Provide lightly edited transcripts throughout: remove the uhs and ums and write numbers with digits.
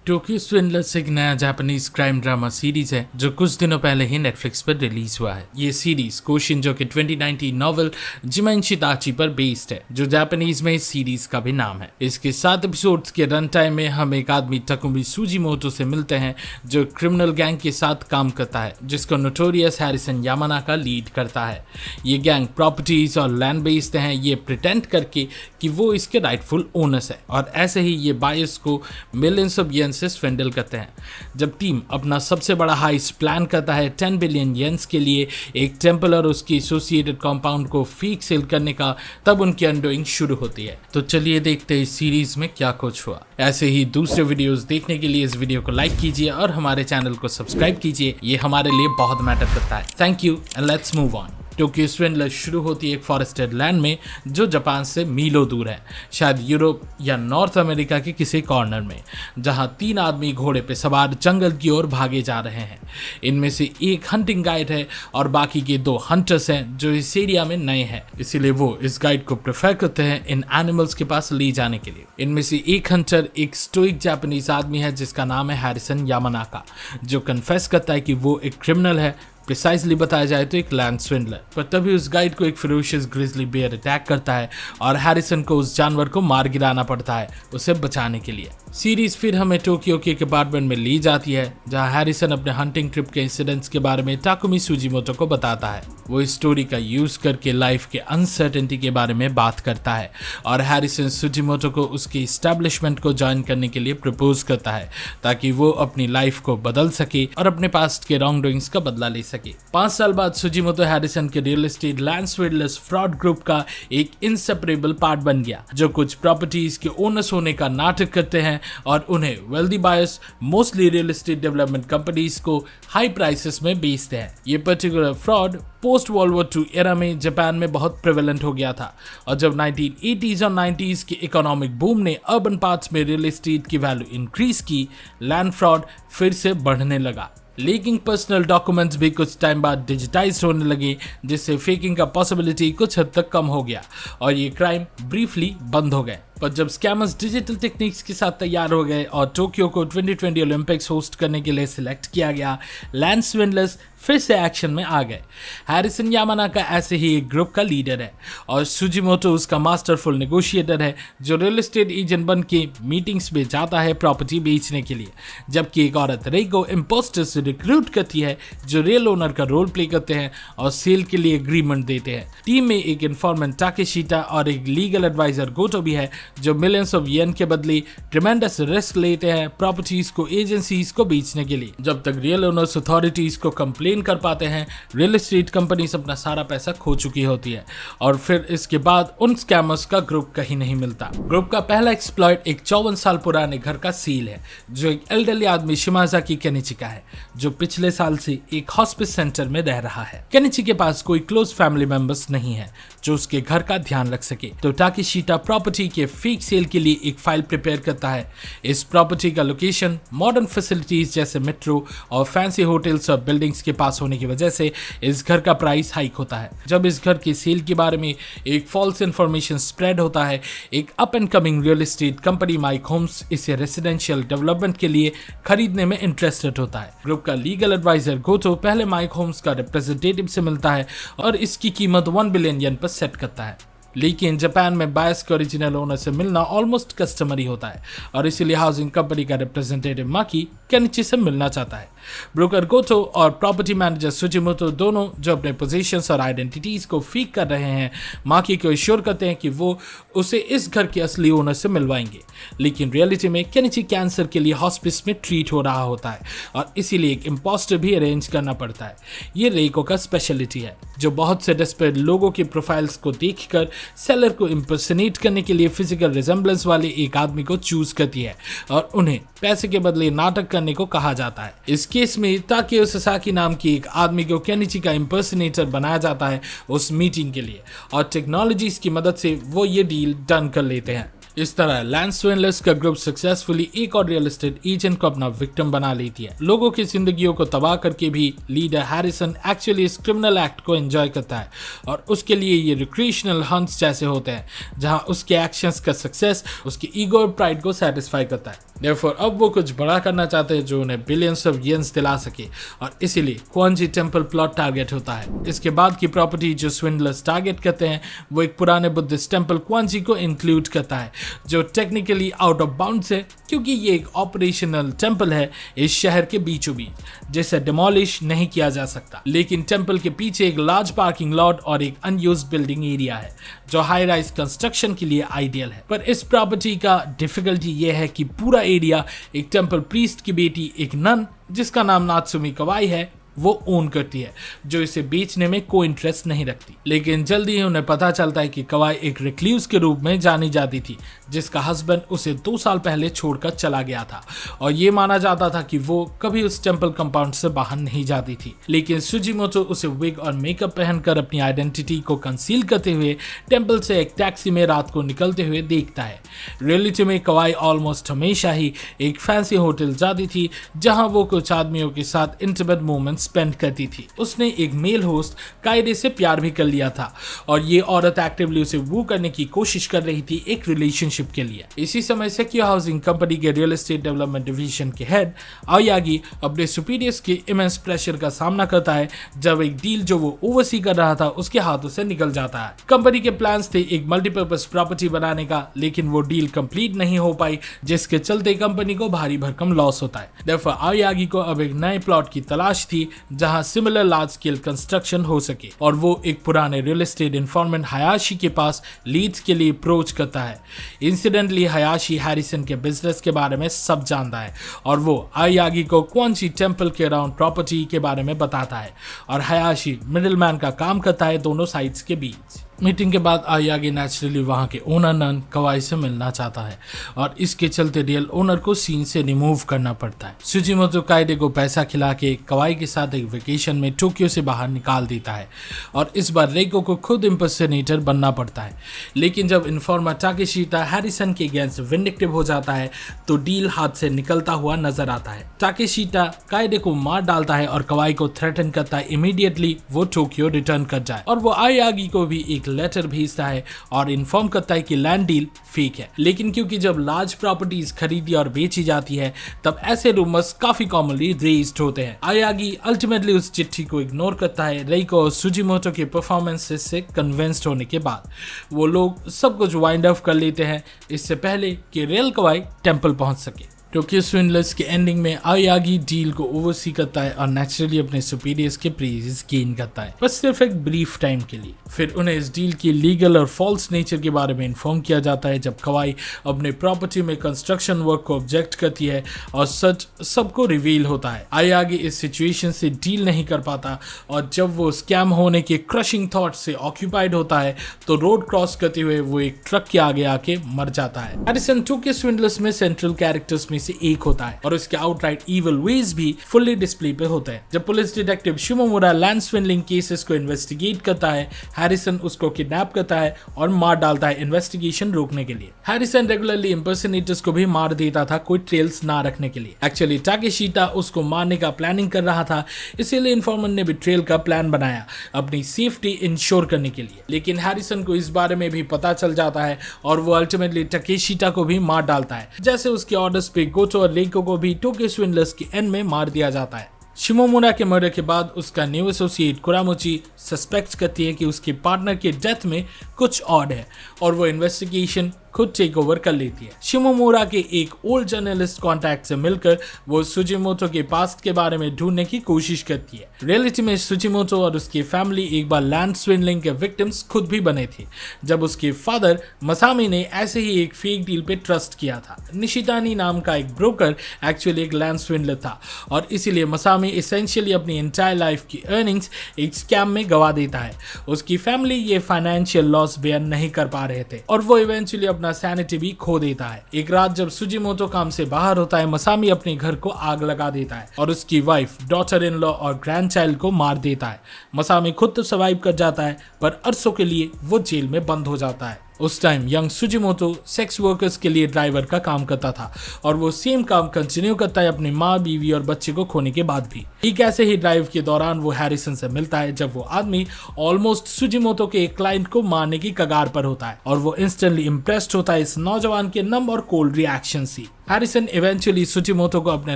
Tokyo स्विंडलर्स एक नया Japanese crime drama series है जो कुछ दिनों पहले ही नेटफ्लिक्स पर रिलीज हुआ है। ये सीरीज कोशिंजो के 2019 नॉवल जिमाइंशी ताची पर बेस्ड है, जो जापानीज में इस सीरीज का भी नाम है। इसके 7 एपिसोड्स के रन टाइम में हम एक आदमी तकुमी सुजिमोटो से मिलते हैं जो क्रिमिनल गैंग के साथ काम करता है, जिसको नोटोरियस हैरिसन यामानाका लीड करता है। ये गैंग प्रॉपर्टीज और लैंड बेचते हैं, ये प्रिटेंड करके कि वो इसके राइटफुल ओनर्स है, और ऐसे ही ये बायर्स को मिलियंस ऑफ येन से स्वेंडल करते हैं। जब टीम अपना सबसे बड़ा हाइस्ट प्लान करता है 10 बिलियन येन्स के लिए एक टेंपल और उसकी एसोसिएटेड कंपाउंड को फीक सेल करने का, तब उनकी अनडूइंग शुरू होती है। तो चलिए देखते हैं इस सीरीज में क्या कुछ हुआ। ऐसे ही दूसरे वीडियोस देखने के लिए इस वीडियो को लाइक कीजिए और हमारे चैनल को सब्सक्राइब कीजिए, ये हमारे लिए बहुत मैटर करता है। Thank you and let's move on. Tokyo swindler शुरू होती है एक फॉरेस्टेड लैंड में जो जापान से मीलों दूर है, शायद यूरोप या नॉर्थ अमेरिका के किसी कॉर्नर में, जहां 3 आदमी घोड़े पे सवार जंगल की ओर भागे जा रहे हैं। इनमें से एक हंटिंग गाइड है और बाकी के 2 हंटर्स हैं जो इस एरिया में नए हैं, इसीलिए वो इस गाइड को प्रेफर करते हैं इन एनिमल्स के पास ले जाने के लिए। इनमें से एक हंटर एक स्टोइक जापानीज आदमी है जिसका नाम है हैरिसन यामानाका, जो कन्फेस करता है कि वो एक क्रिमिनल है, प्रिसाइजली बताया जाए तो एक लैंड स्विंडलर। पर तभी उस गाइड को एक फेरोशियस ग्रिजली बेयर अटैक करता है और हैरिसन को उस जानवर को मार गिराना पड़ता है उसे बचाने के लिए। सीरीज फिर हमें टोक्यो के एक अपार्टमेंट में ली जाती है जहां हैरिसन अपने हंटिंग ट्रिप के इंसिडेंट्स के बारे में ताकुमी सुजिमोटो को बताता है। वो इस स्टोरी का यूज करके लाइफ के अनसर्टेनिटी के बारे में बात करता है और हैरिसन सुजिमोटो को उसके एस्टैब्लिशमेंट को ज्वाइन करने के लिए प्रपोज करता है ताकि वो अपनी लाइफ को बदल सके और अपने पास्ट के रॉन्ग डूइंग्स का बदला ले सके। 5 साल बाद सुजिमोटो हैरिसन के real estate land swindlers fraud group का एक इनसेपरेबल पार्ट बन गया, जो कुछ प्रॉपर्टीज के ओनर्स होने का नाटक करते हैं और उन्हें wealthy buyers, mostly real estate development companies को हाई प्राइसेस में बेचते हैं। ये particular fraud post world war 2 era में जापान में बहुत प्रेवेलेंट हो गया था, और जब 1980s और 90s के इकोनॉमिक बूम ने अर्बन पार्ट्स में रियल एस्टेट की वैल्यू इंक्रीज की, लैंड फ्रॉड फिर से बढ़ने लगा। लीकिंग पर्सनल डॉक्यूमेंट्स भी कुछ टाइम बाद डिजिटाइज होने लगे, जिससे फेकिंग का पॉसिबिलिटी कुछ हद तक कम हो गया और ये क्राइम ब्रीफली बंद हो गए। पर जब स्कैमर्स डिजिटल टेक्निक्स के साथ तैयार हो गए और टोक्यो को 2020 ओलंपिक्स होस्ट करने के लिए सिलेक्ट किया गया, लैंड स्विंडलर्स फिर से एक्शन में आ गए। हैरिसन यामानाका ऐसे ही एक ग्रुप का लीडर है और सुजिमोटो उसका मास्टरफुल नेगोशिएटर है जो रियल एस्टेट एजेंट बन के मीटिंग्स में जाता है प्रॉपर्टी बेचने के लिए, जबकि एक औरत रेको इम्पोस्टर से रिक्रूट करती है जो रियल ओनर का रोल प्ले करते हैं और सेल के लिए एग्रीमेंट देते हैं। टीम में एक इन्फॉर्मेंट टाकेशिटा और एक लीगल एडवाइजर गोटो भी है जो मिलियंस ऑफ येन के बदले ट्रिमेंडस रिस्क लेते हैं प्रॉपर्टीज को एजेंसीज को बेचने के लिए। जब तक रियल ओनर्स अथॉरिटीज को कंप्लेन कर पाते हैं, रियल एस्टेट कंपनीज अपना सारा पैसा खो चुकी होती है और फिर इसके बाद उन स्कैमर्स का ग्रुप कहीं नहीं मिलता। ग्रुप का पहला एक्सप्लॉइट एक 54 साल पुराने घर का सील है जो एक एल्डरली आदमी शिमाजाकी केनिची का है, जो पिछले साल से एक हॉस्पिस सेंटर में रह रहा है। केनिची के पास कोई क्लोज फैमिली मेंबर्स नहीं है जो उसके घर का ध्यान रख सके, तो टाकेशिटा प्रॉपर्टी के फेक सेल के लिए एक फाइल प्रिपेयर करता है। इस प्रॉपर्टी का लोकेशन मॉडर्न फैसिलिटीज जैसे मेट्रो और फैंसी होटल्स और बिल्डिंग्स के पास होने की वजह से इस घर का प्राइस हाइक होता है। जब इस घर के सेल के बारे में एक फॉल्स इंफॉर्मेशन स्प्रेड होता है, एक up and coming real estate company Mike Homes इसे रेसिडेंशियल डेवलपमेंट के लिए खरीदने में इंटरेस्टेड होता है। ग्रुप का लीगल एडवाइजर गोटो पहले माइक होम्स का रिप्रेजेंटेटिव से मिलता है और इसकी कीमत 1 बिलियन येन पर सेट करता है, लेकिन जापान में बायर्स के ओरिजिनल ओनर से मिलना ऑलमोस्ट कस्टमरी होता है और इसीलिए हाउसिंग कंपनी का रिप्रेजेंटेटिव माकी केनिची से मिलना चाहता है। ब्रोकर गोटो और प्रॉपर्टी मैनेजर सुजिमोटो दोनों जो अपने पोजीशंस और आइडेंटिटीज को फीक कर रहे हैं, माकी को एश्योर करते हैं कि वो उसे इस घर के असली ओनर से मिलवाएंगे, लेकिन रियलिटी में केनिची कैंसर के लिए हॉस्पिस में ट्रीट हो रहा होता है और इसीलिए एक इम्पोस्टर भी अरेंज करना पड़ता है। ये रेको का स्पेशलिटी है जो बहुत से डेस्परेट लोगों के प्रोफाइल्स को देखकर सेलर को इम्पर्सनेट करने के लिए फिजिकल रिजेंबलेंस वाले एक आदमी को चूज करती है और उन्हें पैसे के बदले नाटक करने को कहा जाता है। इस केस में ताकेयो सासाकी नाम की एक आदमी को केनिची का इम्पर्सनेटर बनाया जाता है उस मीटिंग के लिए और टेक्नोलॉजीज की मदद से वो ये डील डन कर लेते हैं। इस तरह लैंड स्विंडलर्स का ग्रुप सक्सेसफुली एक और रियल एस्टेट एजेंट को अपना विक्टिम बना लेती है। लोगों की जिंदगियों को तबाह करके भी लीडर हैरिसन एक्चुअली इस क्रिमिनल एक्ट को एंजॉय करता है और उसके लिए ये रिक्रिएशनल हंट्स जैसे होते हैं जहां उसके एक्शंस का सक्सेस उसकी ईगो और प्राइड को सेटिस्फाई करता है। Therefore, अब वो कुछ बड़ा करना चाहते हैं जो उन्हें बिलियंस ऑफ येन्स दिला सके और इसीलिए क्वांजी टेम्पल प्लॉट टारगेट होता है। इसके बाद की प्रॉपर्टी जो स्विंडलर्स टारगेट करते हैं वो एक पुराने बुद्धिस्ट टेम्पल क्वांजी को इंक्लूड करता है जो टेक्निकली आउट ऑफ बाउंड्स है क्योंकि ये एक ऑपरेशनल टेम्पल है इस शहर के बीचों बीच जिसे डिमोलिश नहीं किया जा सकता। लेकिन टेम्पल के पीछे एक लार्ज पार्किंग लॉट और एक अनयूज्ड बिल्डिंग एरिया है जो हाई राइज कंस्ट्रक्शन के लिए आइडियल है। पर इस प्रॉपर्टी का डिफिकल्टी ये है कि पूरा एरिया एक टेम्पल प्रीस्ट की बेटी एक नन जिसका नाम नात्सुमी कवाई है वो ओन करती है जो इसे बेचने में कोई इंटरेस्ट नहीं रखती। लेकिन जल्दी ही उन्हें पता चलता है कि कवाई एक रिक्लूस के रूप में जानी जाती थी जिसका हस्बैंड उसे 2 साल पहले छोड़कर चला गया था और ये माना जाता था कि वो कभी उस टेम्पल कंपाउंड से बाहर नहीं जाती थी। लेकिन सुजिमोटो उसे विग और मेकअप पहनकर अपनी आइडेंटिटी को कंसील करते हुए टेम्पल से एक टैक्सी में रात को निकलते हुए देखता है। रियलिटी में कवाई ऑलमोस्ट हमेशा ही एक फैंसी होटल जाती थी जहां वो कुछ आदमियों के साथ इंटीमेट मोमेंट्स स्पेंड करती थी। उसने एक मेल होस्ट कायदे से प्यार भी कर लिया था और ये औरत एक्टिवली उसे वू करने की कोशिश कर रही थी एक रिलेशनशिप के लिए। इसी समय सेक्योर हाउसिंग कंपनी के रियल एस्टेट डेवलपमेंट डिवीजन के हेड आयागी अपने सुपीरियर्स के इमेंस प्रेशर का सामना करता है जब एक डील जो वो ओवरसी कर रहा था उसके हाथों से निकल जाता है। कंपनी के प्लान्स थे एक मल्टीपर्पज प्रॉपर्टी बनाने का लेकिन वो डील कंप्लीट नहीं हो पाई जिसके चलते कंपनी को भारी भरकम लॉस होता है। Therefore, आयागी को अब एक नए प्लॉट की तलाश थी जहां सिमिलर लार्ज स्केल कंस्ट्रक्शन हो सके और वो एक पुराने रियल एस्टेट इन्फॉर्मेंट हयाशी के पास लीड्स के लिए अप्रोच करता है। इंसिडेंटली हयाशी हैरिसन के बिजनेस के बारे में सब जानता है और वो आयागी को क्वांजी टेम्पल के अराउंड प्रॉपर्टी के बारे में बताता है और हयाशी मिडिलमैन का काम करता है दोनों साइड्स के बीच। मीटिंग के बाद आयागी नेचुरली वहां के ओनर नन कवाई से मिलना चाहता है और इसके चलते रियल ओनर को सीन से रिमूव करना पड़ता है। सुजिमोटो कायदे को पैसा खिला के कवाई के साथ एक वेकेशन में टोक्यो से बाहर निकाल देता है और इस बार रेको को खुद इम्पर्सनेटर बनना पड़ता है। लेकिन जब इन्फॉर्मर टाकेशीटा हैरिसन के अगेंस्ट विंडिक्टिव हो जाता है तो डील हाथ से निकलता हुआ नजर आता है। टाकेशीटा कायदे को मार डालता है और कवाई को थ्रेटन करता है इमीडिएटली वो टोक्यो रिटर्न कर जाए और वो आयागी को भी एक लेटर भेजता है और इन्फॉर्म करता है कि लैंड डील फेक है। लेकिन क्योंकि जब लार्ज प्रॉपर्टीज खरीदी और बेची जाती है तब ऐसे रूमर्स काफी कॉमनली रेज्ड होते हैं। आयागी अल्टीमेटली उस चिट्ठी को इग्नोर करता है। रेको और सुजिमोटो के परफॉर्मेंसेस से कन्विंस्ड होने के बाद वो लोग सब कुछ वाइंड अप कर लेते हैं इससे पहले कि रियल कवाई टेम्पल पहुंच सके। टोक्यो स्विंडलर्स के एंडिंग में आयागी डील को ओवरसी करता है और नेचुरली अपने सुपीरियर्स के प्रेजेस गेन करता है बस सिर्फ एक ब्रीफ टाइम के लिए। फिर उन्हें इस डील की लीगल और फॉल्स नेचर के बारे में इन्फॉर्म किया जाता है जब कवाई अपने प्रॉपर्टी में कंस्ट्रक्शन वर्क को ऑब्जेक्ट करती है और सच सबको रिवील होता है। आयागी इस सिचुएशन से डील नहीं कर पाता और जब वो स्कैम होने के क्रशिंग थॉट से ऑक्यूपाइड होता है तो रोड क्रॉस करते हुए वो एक ट्रक के आगे आके मर जाता है। हैरिसन टोक्यो स्विंडलर्स में सेंट्रल कैरेक्टर्स में से एक होता है और उसके आउटराइट इविल वेज भी फुल्ली डिस्प्ले पे होते हैं। जब police detective Shimomura land swindling cases को इन्वेस्टिगेट करता है हैरिसन उसको किडनैप करता है और मार डालता है इन्वेस्टिगेशन रोकने के लिए। हैरिसन रेगुलरली इंपर्सनेटर्स को भी मार देता था कोई ट्रेल्स ना रखने के लिए। एक्चुअली टाकेशीटा उसको मारने का प्लानिंग कर रहा था इसीलिए इन्फॉर्मर ने बिट्रेयल का प्लान बनाया अपनी सेफ्टी इंश्योर करने के लिए। लेकिन हैरिसन को इस बारे में भी पता चल जाता है और वो अल्टीमेटली टाकेशीटा को भी मार डालता है जैसे उसके ऑर्डर्स पे गोचो और रेको को भी टोक्यो स्विंडलर्स के एंड में मार दिया जाता है। शिमोमुरा के मर्डर के बाद उसका न्यू एसोसिएट कुरामोची सस्पेक्ट करती है कि उसके पार्टनर के डेथ में कुछ ऑड है और वो इन्वेस्टिगेशन खुद टेक ओवर कर लेती है। शिमोमुरा के एक ओल्ड जर्नलिस्ट कॉन्टैक्ट से मिलकर वो सुजिमोटो के पास्ट के बारे में ढूंढने की कोशिश करती है। रियलिटी में सुजिमोटो और उसकी फैमिली एक बार लैंड स्विंडलिंग के विक्टिम्स खुद भी बने थे जब उसके फादर मसामी ने ऐसे ही एक फेक डील पे ट्रस्ट किया था। निशितानी नाम का एक ब्रोकर एक्चुअली एक लैंड स्विंडलर था और इसीलिए मसामी एसेंशियली अपनी एंटायर लाइफ की अर्निंग्स एक स्कैम में गवा देता है। उसकी फैमिली ये फाइनेंशियल लॉस बेयर नहीं कर पा रहे थे और वो इवेंचुअली अपना सैनिटी भी खो देता है। एक रात जब सुजिमोटो काम से बाहर होता है मसामी अपने घर को आग लगा देता है और उसकी वाइफ, डॉटर इन लॉ और ग्रैंड चाइल्ड को मार देता है। मसामी खुद तो सर्वाइव कर जाता है पर अरसों के लिए वो जेल में बंद हो जाता है। उस टाइम यंग सुजिमोटो सेक्स वर्कर्स के लिए ड्राइवर का काम करता था और वो सेम काम कंटिन्यू करता है अपनी माँ, बीवी और बच्चे को खोने के बाद भी। ठीक ऐसे ही ड्राइव के दौरान वो हैरिसन से मिलता है जब वो आदमी ऑलमोस्ट सुजिमोटो के एक क्लाइंट को मारने की कगार पर होता है और वो इंस्टेंटली इम्प्रेस्ड होता है इस नौजवान के नम और कोल्ड रिएक्शन से। हैरिसन इवेंचुअली सुजिमोटो को अपने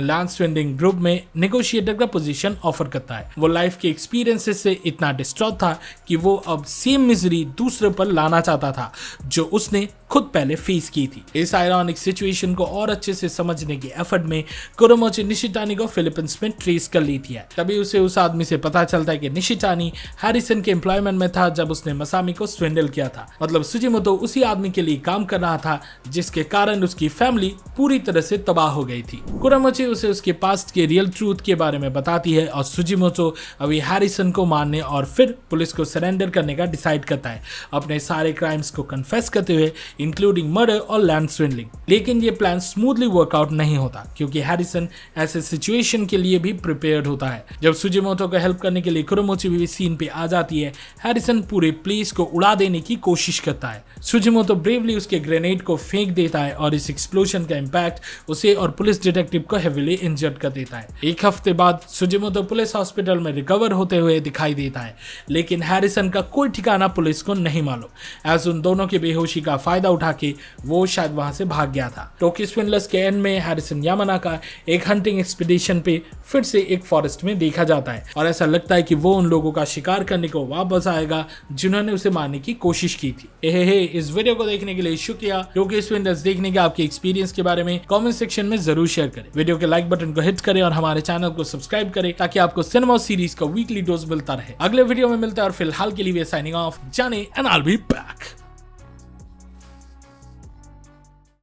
लैंस वेंडिंग ग्रुप में नेगोशिएटर का पोजीशन ऑफर करता है। वो लाइफ के एक्सपीरियंसेस से इतना डिस्ट्रॉट था कि वो अब सेम मिजरी दूसरे पर लाना चाहता था जो उसने खुद पहले फेस की थी। इस आयरॉनिक सिचुएशन को और अच्छे से समझने के एफर्ट में कुरोमोची निशितानी को फिलीपींस में ट्रेस कर ली थी। तभी उसे उस आदमी से पता चलता है कि निशितानी हैरिसन के एम्प्लॉयमेंट में था जब उसने मसामी को स्विंडल किया था। मतलब सुजिमोटो उसी आदमी के लिए काम कर रहा था जिसके कारण उसकी फैमिली पूरी तरह से तबाह हो गई थी। कुरोमोची उसे उसके पास्ट के रियल ट्रूथ के बारे में बताती है और सुजिमोटो अभी हैरिसन को मारने और फिर पुलिस को सरेंडर करने का डिसाइड करता है, अपने सारे क्राइम्स को कन्फेस करते हुए इंक्लूडिंग मर्डर और लैंड स्विंडलिंग। लेकिन ये प्लान स्मूथली वर्कआउट नहीं होता क्योंकि हैरिसन ऐसे सिचुएशन के लिए भी प्रिपेयर्ड होता है। जब सुजिमोटो को हेल्प करने के लिए कुरोमोची भी सीन पे आ जाती है, हैरिसन पूरे प्लेस को उड़ा देने की कोशिश करता है। सुजिमोटो ब्रेवली उसके ग्रेनेड को फेंक देता है और इस एक्सप्लोजन का इंपैक्ट उसे और पुलिस डिटेक्टिव को हेवीली इंजर्ड कर देता है। एक हफ्ते बाद सुजिमोटो पुलिस हॉस्पिटल में रिकवर होते हुए दिखाई देता है, लेकिन हैरिसन का कोई ठिकाना पुलिस को नहीं मालूम। एज उन दोनों की बेहोशी का फायदा उठा के वो शायद वहां से भाग गया था। टोक्यो स्विंडलर्स के एंड में हैरिसन यामानाका एक हंटिंग एक्सपीडिशन पे फिर से एक फॉरेस्ट में देखा जाता है और ऐसा लगता है कि वो उन लोगों का शिकार करने को वापस आएगा जिन्होंने उसे मारने की कोशिश की थी। इस वीडियो को देखने के लिए शुक्रिया। टोक्यो स्विंडलर्स देखने के आपके एक्सपीरियंस के बारे में कमेंट सेक्शन में जरूर शेयर करें। वीडियो के लाइक बटन को हिट करें और हमारे चैनल को सब्सक्राइब करें ताकि आपको सिनेमा सीरीज का वीकली डोज मिलता रहे। अगले वीडियो में मिलता है और फिलहाल के लिए साइनिंग ऑफ, जाने and I will be back.